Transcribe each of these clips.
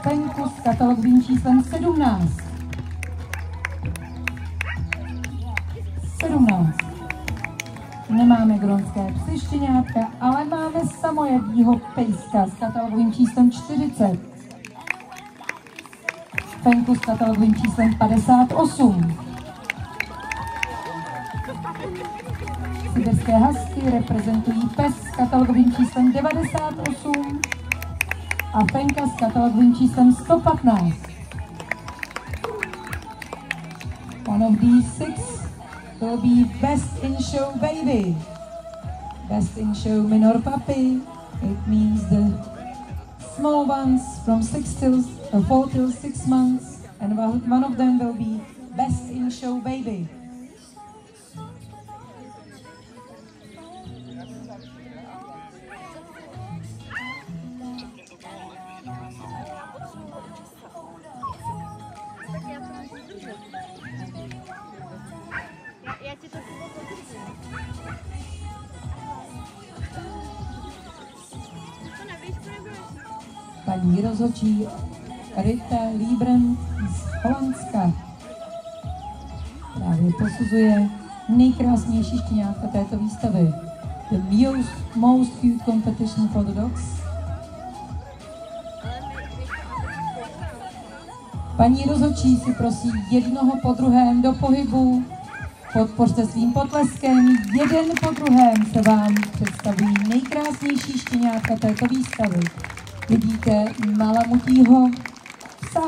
Penku s katalogovým číslem 17. 17. Nemáme gronské psy štěňátka, ale máme samojedního pejska s katalogovým číslem 40. Penku s katalogovým číslem 58. Sibirské husky reprezentují pes s katalogovým číslem 98 a penka s katalogovým číslem 115. One of these six will be Best in Show Baby. Best in Show Minor Puppy. It means the small ones from 4 till 6 months, and one of them will be Best in Show Baby. Paní rozhodčí Rita Liebren z Holandska právě posuzuje nejkrásnější štěňátka této výstavy. The most cute competition for the dogs. Paní rozhodčí si prosí jednoho po druhém do pohybu. Podpořte svým potleskem, jeden po druhém se vám představují nejkrásnější štěňátka této výstavy. Vidíte malamutího psa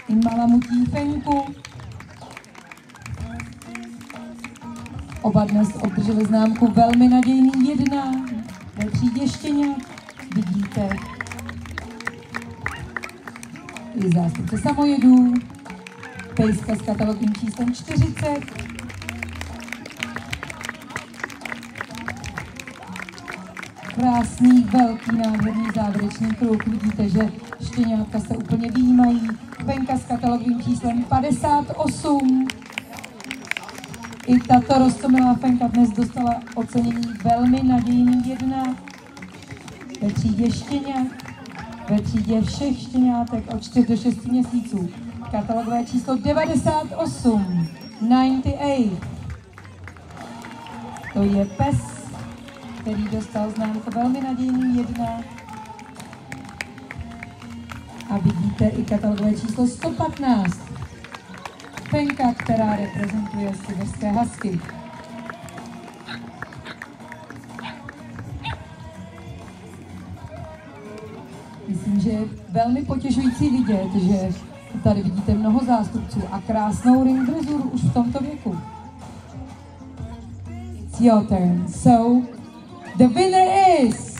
i malamutí Penku. Oba dnes obdrželi známku velmi nadějný 1 ve třídě štěňat. Vidíte i zástupce samojedů, pejska s katalogovým číslem 40. Krásný, velký, nádherný závěrečný kruh. Vidíte, že štěňátka se úplně vyjímají. Penka s katalogovým číslem 58. I tato roztomilá penka dnes dostala ocenění velmi nadějný 1 ve třídě štěňat, ve třídě všech štěňátek od 4 do 6 měsíců. Katalogové číslo 98. 98. To je pes, který dostal známku velmi nadějný 1. A vidíte i katalogové číslo 115. Penka, která reprezentuje sibirské husky. Myslím, že je velmi potěšující vidět, že tady vidíte mnoho zástupců a krásnou ring dresuru už v tomto věku. It's your turn. So, the winner is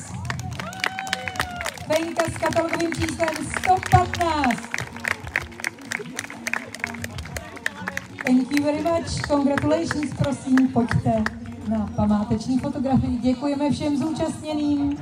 Penka s katalogovým číslem 115. Thank you very much. Congratulations, prosím, pojďte na památeční fotografii. Děkujeme všem zúčastněným.